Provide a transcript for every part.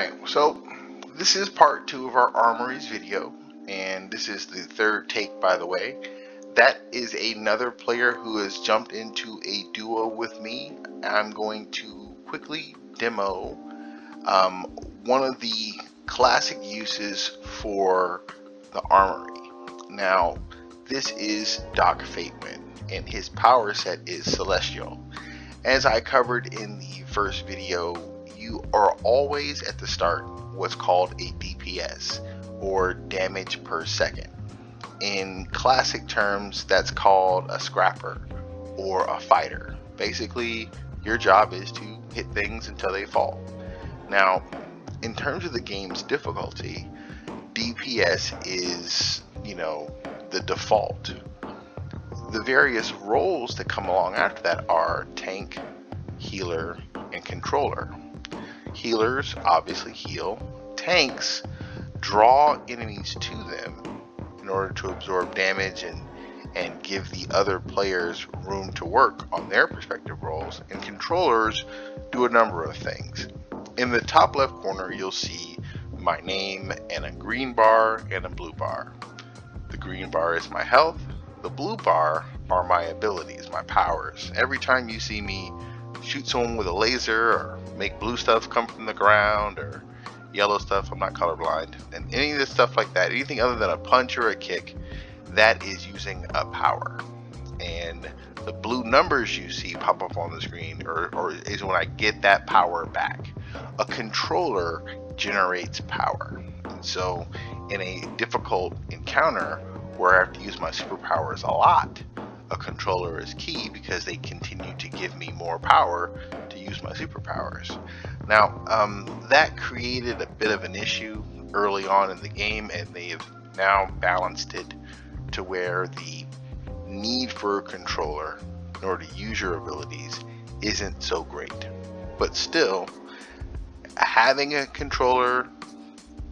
Alright, so this is part 2 of our Armory's video, and this is the third take, by the way. That is another player who has jumped into a duo with me. I'm going to quickly demo one of the classic uses for the Armory. Now, this is Doc Fatewind, and his power set is Celestial. As I covered in the first video, you are always at the start what's called a DPS, or damage per second. In classic terms, that's called a scrapper or a fighter. Basically, your job is to hit things until they fall. Now, in terms of the game's difficulty, DPS is, the default. The various roles that come along after that are tank, healer, and controller. Healers obviously heal. Tanks draw enemies to them in order to absorb damage and give the other players room to work on their respective roles. And controllers do a number of things. In the top left corner, you'll see my name and a green bar and a blue bar. The green bar is my health. The blue bar are my abilities, my powers. Every time you see me shoot someone with a laser or make blue stuff come from the ground or yellow stuff, I'm not colorblind, and any of this stuff like that, anything other than a punch or a kick, that is using a power. And the blue numbers you see pop up on the screen or is when I get that power back. A controller generates power. And so in a difficult encounter where I have to use my superpowers a lot, a controller is key because they continue to give me more power to use my superpowers. Now, that created a bit of an issue early on in the game, and they've now balanced it to where the need for a controller in order to use your abilities isn't so great. But still, having a controller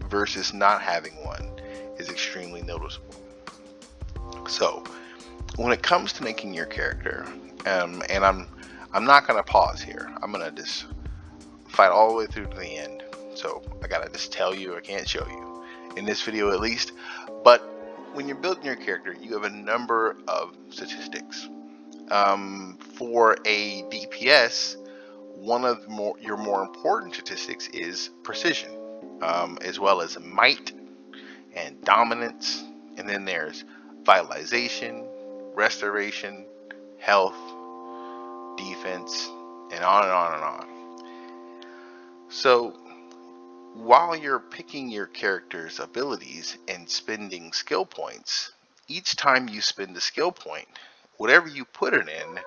versus not having one is extremely noticeable. So, when it comes to making your character, and I'm not gonna pause here. I'm gonna just fight all the way through to the end. So I gotta just tell you, I can't show you in this video at least. But when you're building your character, you have a number of statistics. For a DPS, one of your more important statistics is precision, as well as might and dominance, and then there's vitalization, restoration, health, defense, and on and on and on. So while you're picking your character's abilities and spending skill points, each time you spend a skill point, whatever you put it in,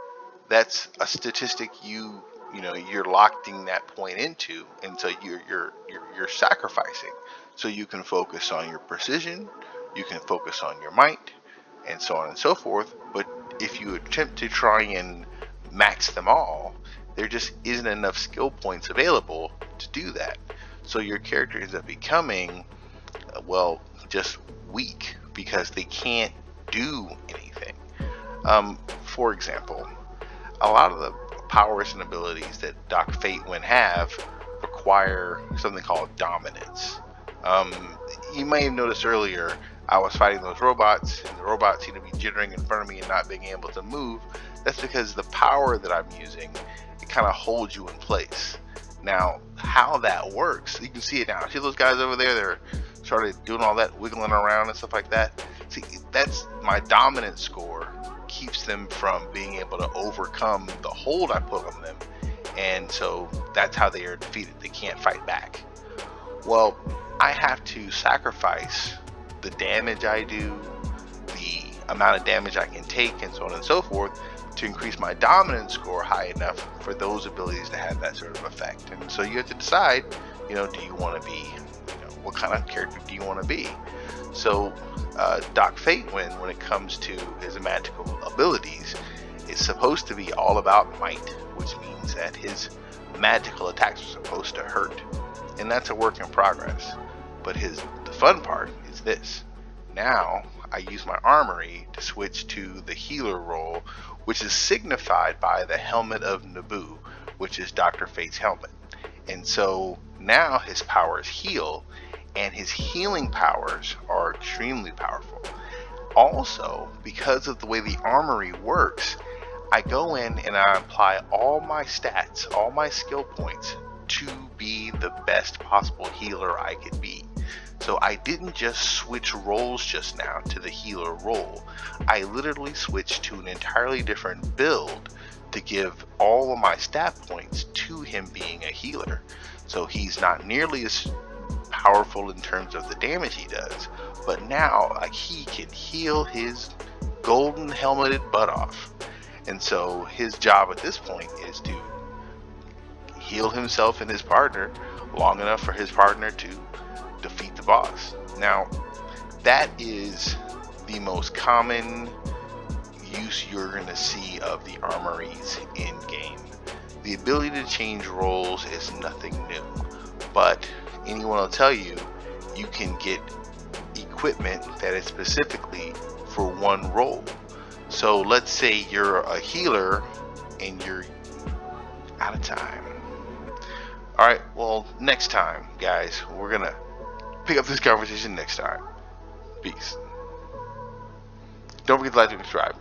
that's a statistic you're locking that point into, and so you're sacrificing. So you can focus on your precision, you can focus on your might, and so on and so forth. But if you attempt to try and max them all, there just isn't enough skill points available to do that. So your character ends up becoming, just weak because they can't do anything. For example, a lot of the powers and abilities that Doc Fatewind have require something called dominance. You may have noticed earlier I was fighting those robots, and the robots seem to be jittering in front of me and not being able to move. That's because the power that I'm using, it kind of holds you in place. Now, how that works, you can see it now. See those guys over there? They're started doing all that wiggling around and stuff like that. See, that's my dominance score keeps them from being able to overcome the hold I put on them. And so that's how they are defeated. They can't fight back. Well, I have to sacrifice the damage I do, the amount of damage I can take, and so on and so forth, to increase my dominance score high enough for those abilities to have that sort of effect. And so you have to decide, do you want to be, what kind of character do you want to be? So Doc Fatewind, when it comes to his magical abilities, is supposed to be all about might, which means that his magical attacks are supposed to hurt. And that's a work in progress. But the fun part is this. Now I use my armory to switch to the healer role, which is signified by the helmet of Naboo, which is Dr. Fate's helmet. And so Now his powers heal, and his healing powers are extremely powerful. Also, because of the way the Armory works, I go in and I apply all my stats, all my skill points to be the best possible healer I could be. So I didn't just switch roles just now to the healer role. I literally switched to an entirely different build to give all of my stat points to him being a healer. So he's not nearly as powerful in terms of the damage he does, but now he can heal his golden helmeted butt off. And so his job at this point is to heal himself and his partner long enough for his partner to defeat the boss. Now, that is the most common use you're going to see of the armories in game. The ability to change roles is nothing new, but anyone will tell you you can get equipment that is specifically for one role. So let's say you're a healer and you're out of time. Alright, well, next time, guys, we're gonna pick up this conversation next time. Peace. Don't forget to like and subscribe.